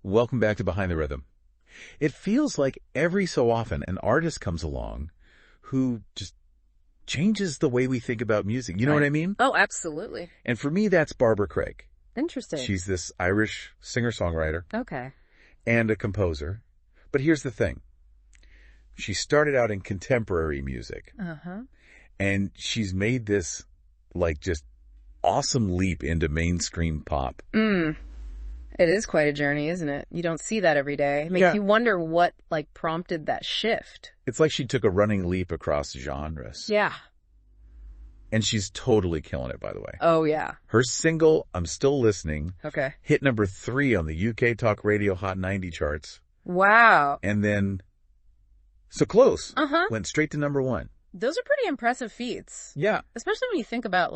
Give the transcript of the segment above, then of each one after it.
Welcome back to Behind the Rhythm. It feels like every so often an artist comes along who just changes the way we think about music. You know what I mean? Oh, absolutely. And for me, that's Barbara Craig. Interesting. She's this Irish singer-songwriter Okay. and a composer. But here's the thing. She started out in contemporary music. Uh-huh. And she's made this, like, just awesome leap into mainstream pop. It is quite a journey, isn't it? You don't see that every day. It makes you wonder what, prompted that shift. It's like she took a running leap across genres. Yeah. And she's totally killing it, by the way. Oh, yeah. Her single, I'm Still Listening, Okay. hit number 3 on the UK Talk Radio Hot 90 charts. Wow. And then, So Close, Uh-huh. went straight to number 1. Those are pretty impressive feats. Yeah. Especially when you think about,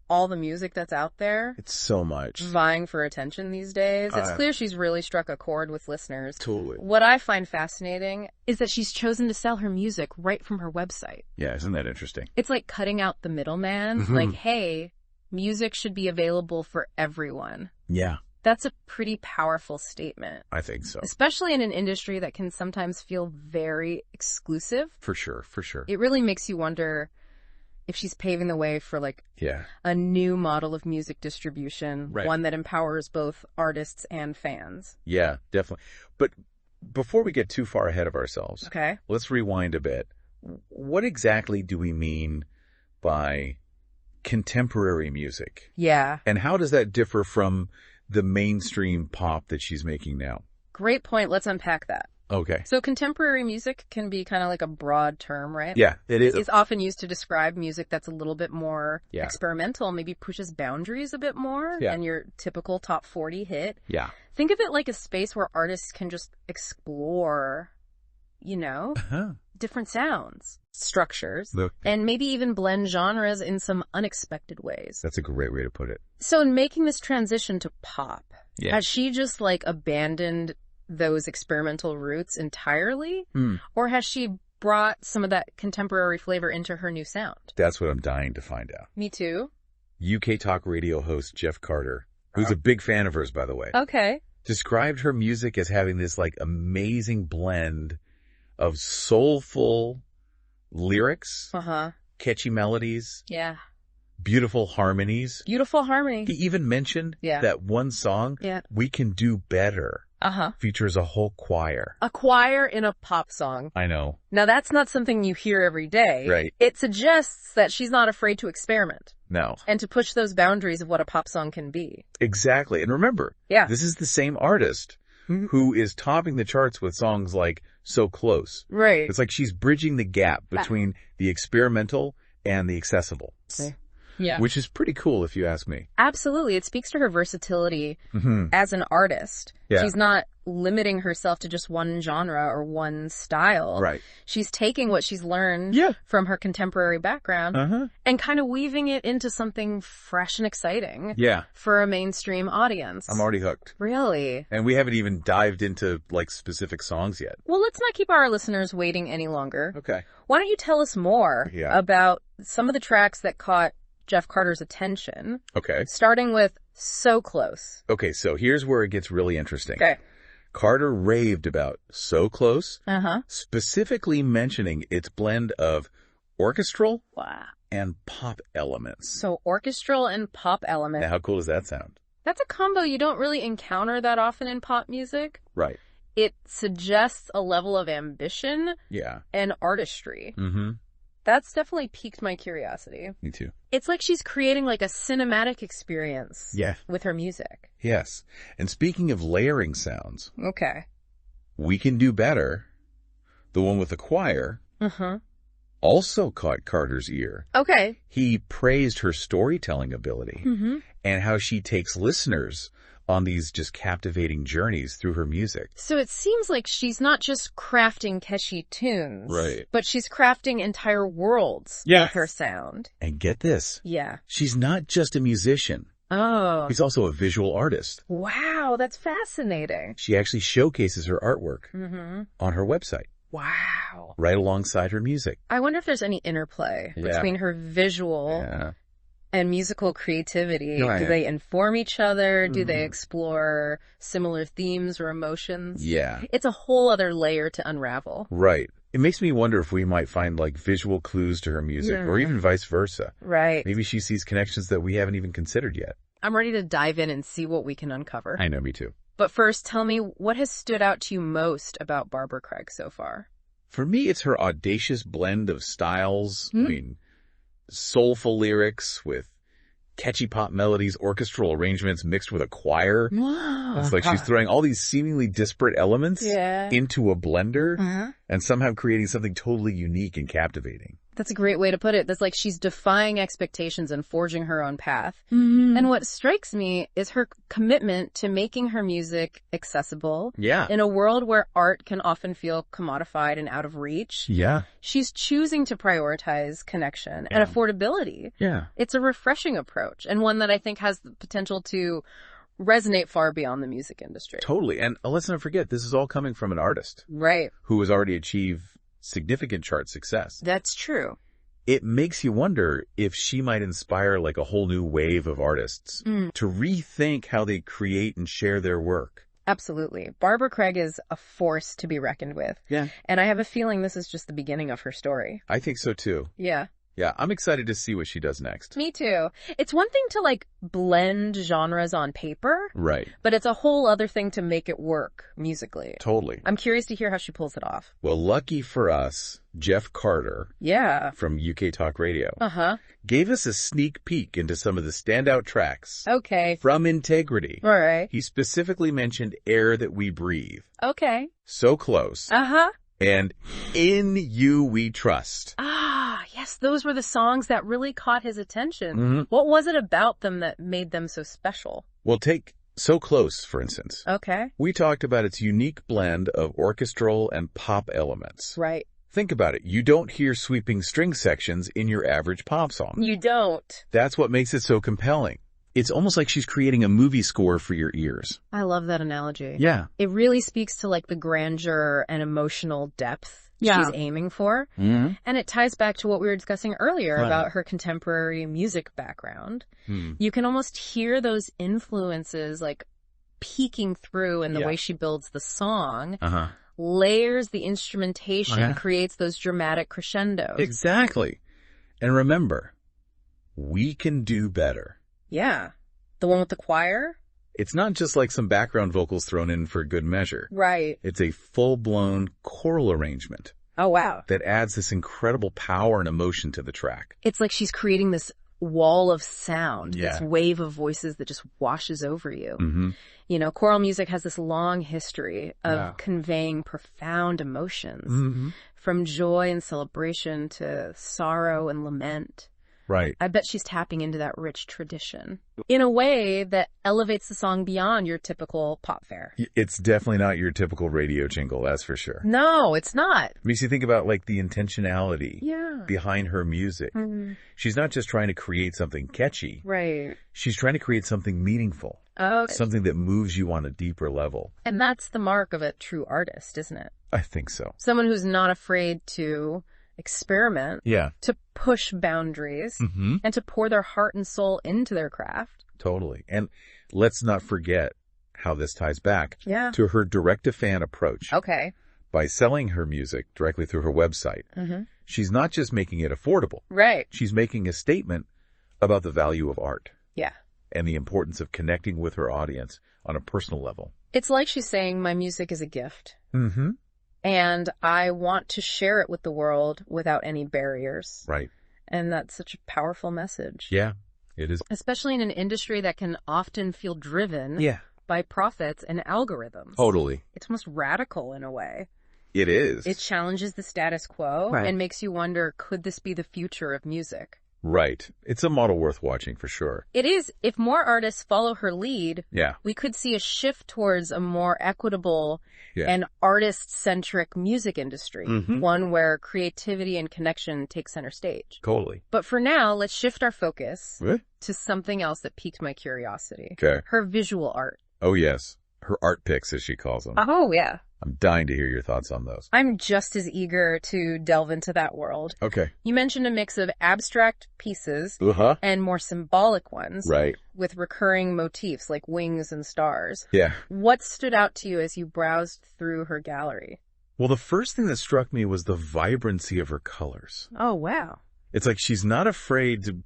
all the music that's out there. It's so much. Vying for attention these days. It's clear she's really struck a chord with listeners. Totally. What I find fascinating is that she's chosen to sell her music right from her website. Yeah, isn't that interesting? It's like cutting out the middleman. Hey, music should be available for everyone. Yeah, That's a pretty powerful statement, I think so. especially in an industry that can sometimes feel very exclusive. For sure, for sure. It really makes you wonder if she's paving the way for Yeah. a new model of music distribution, Right. one that empowers both artists and fans. Yeah, definitely. But before we get too far ahead of ourselves, Okay. let's rewind a bit. What exactly do we mean by contemporary music? Yeah. And how does that differ from the mainstream pop that she's making now? Great point. Let's unpack that. Okay. So contemporary music can be kind of like a broad term, right? Yeah, it is. It's often used to describe music that's a little bit more Yeah. experimental, maybe pushes boundaries a bit more Yeah. than your typical top 40 hit. Yeah. Think of it like a space where artists can just explore, Huh. different sounds, structures, Look, and maybe even blend genres in some unexpected ways. that's a great way to put it. So in making this transition to pop, Yeah. has she just abandoned those experimental roots entirely? Hmm. Or has she brought some of that contemporary flavor into her new sound? That's what I'm dying to find out. Me too. UK Talk Radio host Jeff Carter, who's a big fan of hers, by the way, Okay. described her music as having this amazing blend of soulful lyrics, Uh-huh. catchy melodies, Yeah. beautiful harmonies. Beautiful harmony. He even mentioned Yeah. that one song, Yeah. We Can Do Better, Uh-huh. features a whole choir. A choir in a pop song. I know. Now that's not something you hear every day. Right. It suggests that she's not afraid to experiment No. and to push those boundaries of what a pop song can be. Exactly. And remember, Yeah. this is the same artist who is topping the charts with songs like So Close. Right. It's like she's bridging the gap between the experimental and the accessible, Yeah. which is pretty cool if you ask me. Absolutely. It speaks to her versatility as an artist. Yeah. She's not limiting herself to just one genre or one style. Right. She's taking what she's learned Yeah. from her contemporary background Uh-huh. and kind of weaving it into something fresh and exciting Yeah. for a mainstream audience. I'm already hooked. Really? And we haven't even dived into specific songs yet. Well, let's not keep our listeners waiting any longer. Okay. Why don't you tell us more about some of the tracks that caught Jeff Carter's attention, Okay. starting with So Close. Okay, so here's where it gets really interesting. Okay. Carter raved about So Close, Uh-huh. specifically mentioning its blend of orchestral Wow. and pop elements. So orchestral and pop element. Now, how cool does that sound? That's a combo you don't really encounter that often in pop music. Right. It suggests a level of ambition Yeah. and artistry. Mm-hmm. That's definitely piqued my curiosity. Me too. It's like she's creating a cinematic experience Yeah. with her music. Yes. And speaking of layering sounds, Okay. We Can Do Better, the one with the choir, Uh-huh. also caught Carter's ear. Okay. He praised her storytelling ability Mm-hmm. and how she takes listeners on these just captivating journeys through her music. So it seems like she's not just crafting catchy tunes. Right. But she's crafting entire worlds Yeah. with her sound. And get this, Yeah. she's not just a musician. Oh. She's also a visual artist. Wow, that's fascinating. She actually showcases her artwork Mm-hmm. on her website, Wow. right alongside her music. I wonder if there's any interplay Yeah. between her visual Yeah. and musical creativity, Right. do they inform each other? Do they explore similar themes or emotions? Yeah. It's a whole other layer to unravel. Right. It makes me wonder if we might find like visual clues to her music or even vice versa. Right. Maybe she sees connections that we haven't even considered yet. I'm ready to dive in and see what we can uncover. I know, me too. But first, tell me, what has stood out to you most about Barbara Craig so far? For me, it's her audacious blend of styles. I mean, soulful lyrics with catchy pop melodies, orchestral arrangements mixed with a choir. It's like she's throwing all these seemingly disparate elements into a blender and somehow creating something totally unique and captivating. That's a great way to put it. That's like she's defying expectations and forging her own path. And what strikes me is her commitment to making her music accessible. Yeah. In a world where art can often feel commodified and out of reach, Yeah. she's choosing to prioritize connection and affordability. Yeah. It's a refreshing approach, and one that I think has the potential to resonate far beyond the music industry. Totally. And let's not forget, this is all coming from an artist Right. who has already achieved significant chart success. That's true. It makes you wonder if she might inspire like a whole new wave of artists to rethink how they create and share their work. Absolutely. Barbara Craig is a force to be reckoned with. Yeah. And I have a feeling this is just the beginning of her story. I think so too. Yeah. Yeah, I'm excited to see what she does next. Me too. It's one thing to like blend genres on paper, Right. but it's a whole other thing to make it work musically. Totally. I'm curious to hear how she pulls it off. Well, lucky for us, Jeff Carter Yeah. from UK Talk Radio Uh-huh. gave us a sneak peek into some of the standout tracks Okay. from Integrity. All right. He specifically mentioned Air That We Breathe, Okay. So Close, Uh-huh. and In You We Trust. Ah, yes, those were the songs that really caught his attention. Mhm. What was it about them that made them so special? Well, take So Close, for instance. Okay. We talked about its unique blend of orchestral and pop elements. Right. Think about it. You don't hear sweeping string sections in your average pop song. You don't. That's what makes it so compelling. It's almost like she's creating a movie score for your ears. I love that analogy. Yeah. It really speaks to like the grandeur and emotional depth she's aiming for. Mm-hmm. And it ties back to what we were discussing earlier Right. about her contemporary music background. You can almost hear those influences like peeking through in the way she builds the song, Uh-huh. layers the instrumentation, Yeah. creates those dramatic crescendos. Exactly. And remember, we can do better. Yeah. The one with the choir? It's not just like some background vocals thrown in for good measure. Right. It's a full-blown choral arrangement Oh, wow. that adds this incredible power and emotion to the track. It's like she's creating this wall of sound, Yeah. this wave of voices that just washes over you. Mm-hmm. You know, choral music has this long history of Yeah. conveying profound emotions, Mm-hmm. from joy and celebration to sorrow and lament. Right. I bet she's tapping into that rich tradition in a way that elevates the song beyond your typical pop fare. It's definitely not your typical radio jingle, that's for sure. No, it's not. Makes you think about like the intentionality Yeah. behind her music. Mhm. She's not just trying to create something catchy. Right. She's trying to create something meaningful, Oh, something that moves you on a deeper level. and that's the mark of a true artist, isn't it? I think so. Someone who's not afraid to experiment, Yeah. to push boundaries, Mm-hmm. and to pour their heart and soul into their craft. Totally. And let's not forget how this ties back Yeah. to her direct-to-fan approach. Okay. By selling her music directly through her website, Mm-hmm. she's not just making it affordable. Right. She's making a statement about the value of art Yeah. and the importance of connecting with her audience on a personal level. It's like she's saying, my music is a gift, Mm-hmm. and I want to share it with the world without any barriers. Right. And that's such a powerful message. Yeah, it is. Especially in an industry that can often feel driven Yeah. by profits and algorithms. Totally. It's almost radical in a way. It is. It challenges the status quo Right. and makes you wonder, could this be the future of music? Right. It's a model worth watching for sure. It is. If more artists follow her lead, Yeah. we could see a shift towards a more equitable Yeah. and artist-centric music industry, Mhm. one where creativity and connection take center stage. Totally. But for now, let's shift our focus What? to something else that piqued my curiosity. Okay. Her visual art. Oh, yes. her art picks, as she calls them. Oh, yeah. I'm dying to hear your thoughts on those. I'm just as eager to delve into that world. Okay. You mentioned a mix of abstract pieces and more symbolic ones. Right. With recurring motifs like wings and stars. Yeah. What stood out to you as you browsed through her gallery? Well, the first thing that struck me was the vibrancy of her colors. Oh, wow. It's like she's not afraid to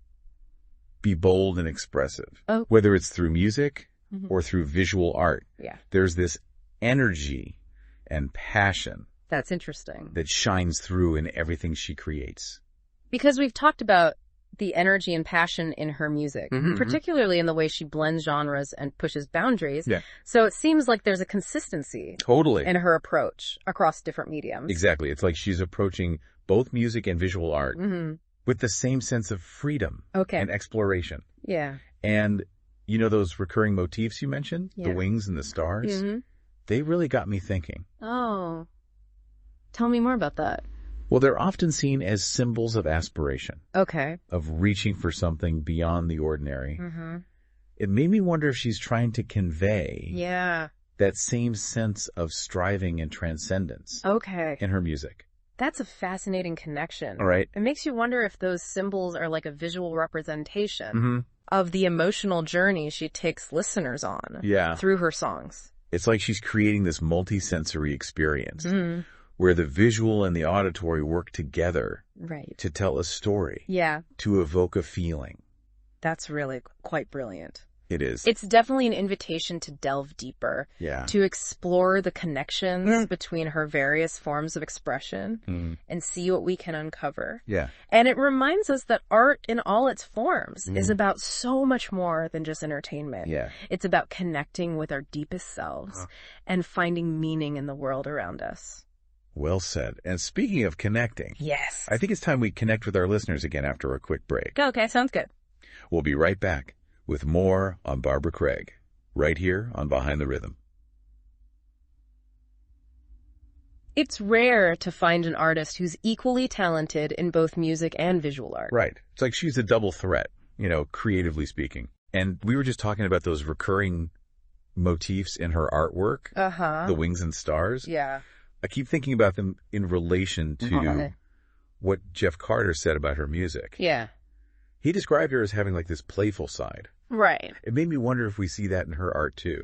be bold and expressive. Oh. Whether it's through music or through visual art. Yeah. There's this energy and passion That's interesting. that shines through in everything she creates. Because we've talked about the energy and passion in her music, particularly in the way she blends genres and pushes boundaries. Yeah. So it seems like there's a consistency Totally. in her approach across different mediums. Exactly. It's like she's approaching both music and visual art with the same sense of freedom and exploration. Yeah. And you know those recurring motifs you mentioned? Yeah. The wings and the stars? They really got me thinking. Oh. Tell me more about that. Well, they're often seen as symbols of aspiration, Okay. of reaching for something beyond the ordinary. It made me wonder if she's trying to convey that same sense of striving and transcendence Okay. in her music. That's a fascinating connection. All right. It makes you wonder if those symbols are like a visual representation of the emotional journey she takes listeners on through her songs. It's like she's creating this multi-sensory experience where the visual and the auditory work together to tell a story, to evoke a feeling. That's really quite brilliant. It is. It's definitely an invitation to delve deeper, to explore the connections between her various forms of expression and see what we can uncover. Yeah. And it reminds us that art in all its forms is about so much more than just entertainment. Yeah. It's about connecting with our deepest selves and finding meaning in the world around us. Well said. And speaking of connecting, Yes. I think it's time we connect with our listeners again after a quick break. Okay, sounds good. We'll be right back with more on Barbara Craig, right here on Behind the Rhythm. It's rare to find an artist who's equally talented in both music and visual art. Right. It's like she's a double threat, you know, creatively speaking. And we were just talking about those recurring motifs in her artwork, the wings and stars. Yeah. I keep thinking about them in relation to what Jeff Carter said about her music. Yeah. He described her as having like this playful side. Right. It made me wonder if we see that in her art too.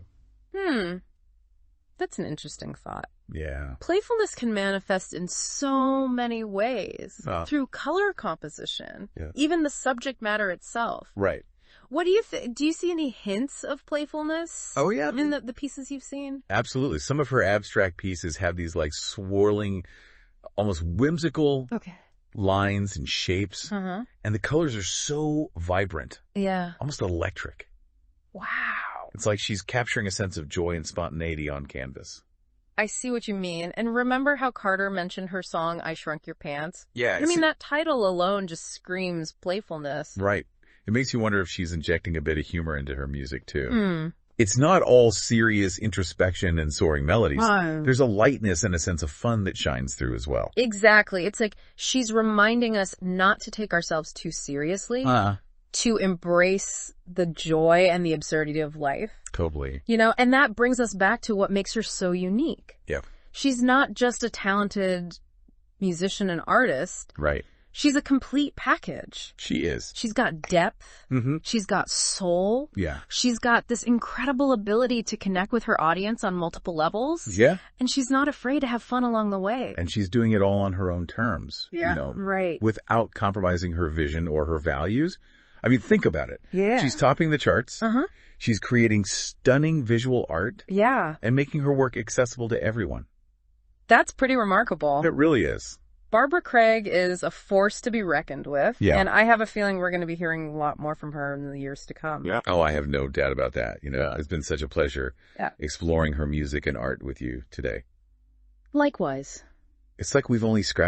That's an interesting thought. Yeah. Playfulness can manifest in so many ways through color composition, even the subject matter itself. Right. What do you think? Do you see any hints of playfulness? Oh, yeah. In the pieces you've seen? Absolutely. Some of her abstract pieces have these like swirling, almost whimsical lines and shapes. And the colors are so vibrant. Yeah. Almost electric. Wow. It's like she's capturing a sense of joy and spontaneity on canvas. I see what you mean. And remember how Carter mentioned her song, I Shrunk Your Pants? Yeah. I mean, that title alone just screams playfulness. Right. It makes you wonder if she's injecting a bit of humor into her music too. It's not all serious introspection and soaring melodies. There's a lightness and a sense of fun that shines through as well. Exactly. It's like she's reminding us not to take ourselves too seriously, to embrace the joy and the absurdity of life. Totally. You know, and that brings us back to what makes her so unique. Yeah. She's not just a talented musician and artist. Right. She's a complete package. She is. She's got depth. She's got soul. Yeah. She's got this incredible ability to connect with her audience on multiple levels. Yeah. And she's not afraid to have fun along the way. And she's doing it all on her own terms. Yeah. You know, right. Without compromising her vision or her values. I mean, think about it. Yeah. She's topping the charts. She's creating stunning visual art. Yeah. And making her work accessible to everyone. That's pretty remarkable. It really is. Barbara Craig is a force to be reckoned with. Yeah. And I have a feeling we're going to be hearing a lot more from her in the years to come. Yeah. Oh, I have no doubt about that. You know, it's been such a pleasure exploring her music and art with you today. Likewise. It's like we've only scratched